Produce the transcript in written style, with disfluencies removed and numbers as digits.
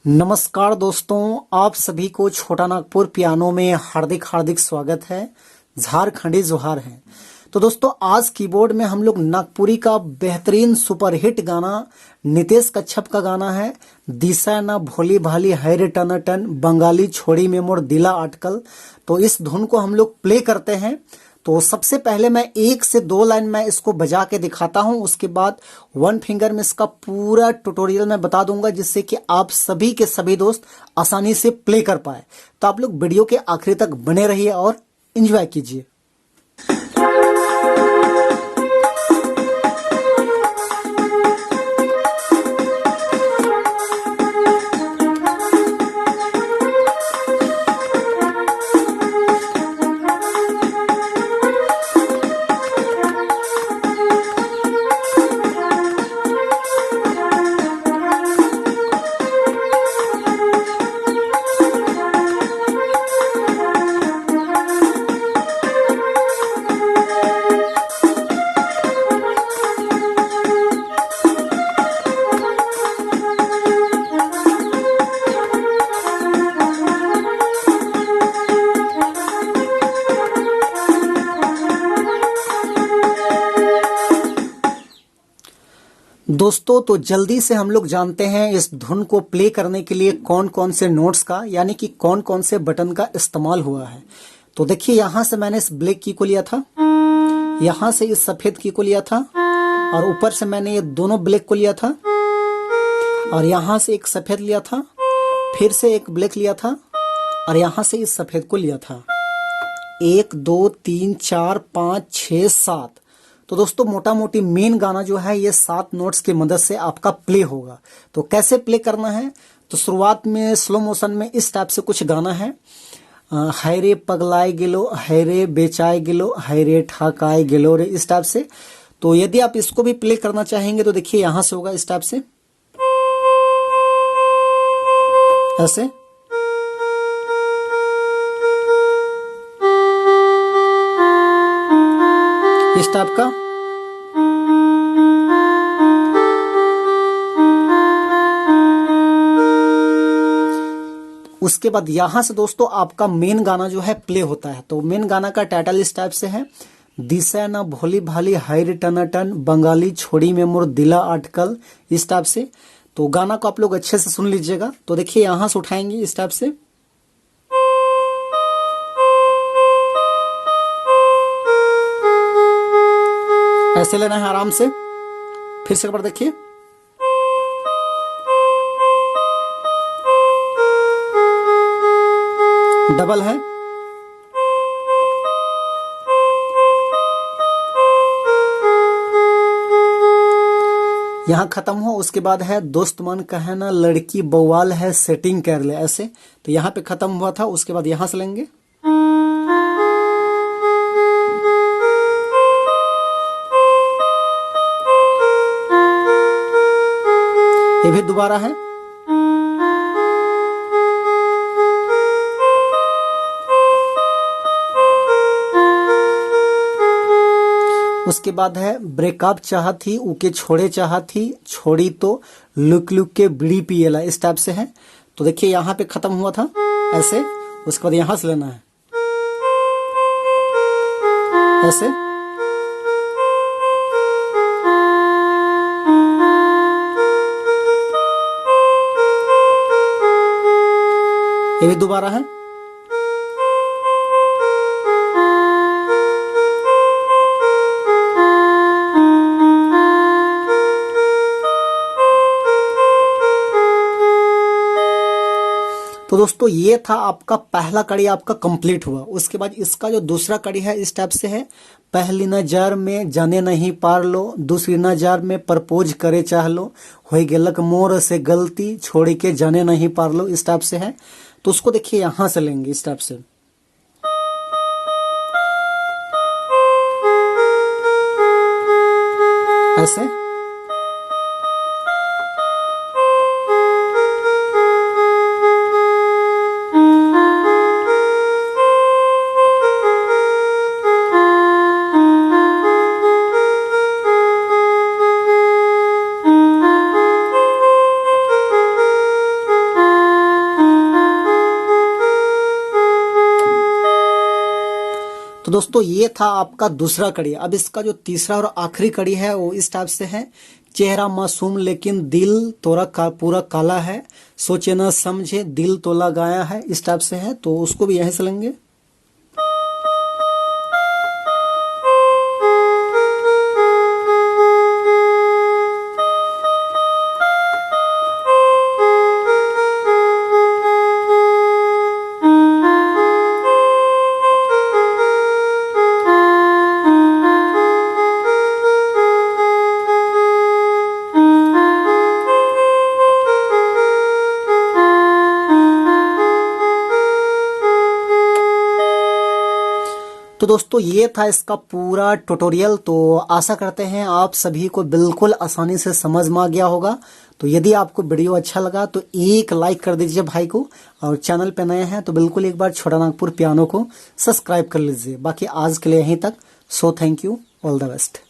नमस्कार दोस्तों, आप सभी को छोटा नागपुर पियानो में हार्दिक हार्दिक स्वागत है। झारखंडी जोहार है। तो दोस्तों, आज कीबोर्ड में हम लोग नागपुरी का बेहतरीन सुपरहिट गाना नितेश कच्छप का गाना है दिशा ना भोली भाली है रे टन टन बंगाली छोड़ी में मोर दिला अटकल। तो इस धुन को हम लोग प्ले करते हैं। तो सबसे पहले मैं 1 से 2 लाइन मैं इसको बजा के दिखाता हूं, उसके बाद 1 फिंगर में इसका पूरा ट्यूटोरियल मैं बता दूंगा, जिससे कि आप सभी के सभी दोस्त आसानी से प्ले कर पाए। तो आप लोग वीडियो के आखिरी तक बने रहिए और एंजॉय कीजिए। दोस्तों, तो जल्दी से हम लोग जानते हैं इस धुन को प्ले करने के लिए कौन कौन से नोट्स का यानी कि कौन कौन से बटन का इस्तेमाल हुआ है। तो देखिए, यहां से मैंने इस ब्लैक की को लिया था, यहां से इस सफेद की को लिया था, और ऊपर से मैंने ये दोनों ब्लैक को लिया था, और यहां से एक सफेद लिया था, फिर से एक ब्लैक लिया था, और यहां से इस सफेद को लिया था। 1 2 3 4 5 6 7। तो दोस्तों, मोटा मोटी मेन गाना जो है ये 7 नोट्स की मदद से आपका प्ले होगा। तो कैसे प्ले करना है, तो शुरुआत में स्लो मोशन में इस टाइप से कुछ गाना है। हाय रे पगलाए गिलो, हाय रे बेचाए गिलो, हाय रे ठाकाए गिलो रे, इस टाइप से। तो यदि आप इसको भी प्ले करना चाहेंगे तो देखिए यहां से होगा इस टाइप से, ऐसे। इस टाइप का। उसके बाद यहां से दोस्तों आपका मेन गाना जो है प्ले होता है। तो मेन गाना का टाइटल इस टाइप से है, दिशा ना भोली भाली हाय रे टन टन बंगाली छोड़ी में मोर दिला अटकल, इस टाइप से। तो गाना को आप लोग अच्छे से सुन लीजिएगा। तो देखिए यहां से उठाएंगे इस टाइप से, ऐसे लेना है आराम से। फिर से एक बार देखिए, डबल है, यहां खत्म हो। उसके बाद है दोस्त मन कहे ना लड़की बवाल है सेटिंग कर ले, ऐसे। तो यहां पे खत्म हुआ था। उसके बाद यहां से लेंगे, ये भी दोबारा है। उसके बाद है ब्रेकअप चाहत ही ऊके छोड़े चाहत ही छोड़ी तो लुक लुक के बीड़ी पिएला, इस टाइप से है। तो देखिए यहां पे खत्म हुआ था ऐसे। उसके बाद यहां से लेना है ऐसे। ये भी दोबारा है। तो दोस्तों, ये था आपका पहला कड़ी, आपका कंप्लीट हुआ। उसके बाद इसका जो दूसरा कड़ी है इस टाइप से है, पहली नजर में जाने नहीं पार लो, दूसरी नजर में प्रपोज करे चाह लो, हो गेलक मोर से गलती छोड़ के जाने नहीं पार लो, इस टाइप से है। तो उसको देखिए यहां से लेंगे इस टाइप से, ऐसे। तो दोस्तों ये था आपका दूसरा कड़ी। अब इसका जो तीसरा और आखिरी कड़ी है वो इस टाइप से है। चेहरा मासूम लेकिन दिल तोरा पूरा काला है, सोचे ना समझे दिल तो लगाया है, इस टाइप से है। तो उसको भी यहीं से लेंगे। तो दोस्तों ये था इसका पूरा ट्यूटोरियल। तो आशा करते हैं आप सभी को बिल्कुल आसानी से समझ में आ गया होगा। तो यदि आपको वीडियो अच्छा लगा तो एक लाइक कर दीजिए भाई को, और चैनल पे नए हैं तो बिल्कुल एक बार छोटा नागपुर पियानो को सब्सक्राइब कर लीजिए। बाकी आज के लिए यहीं तक। So thank you, all the best.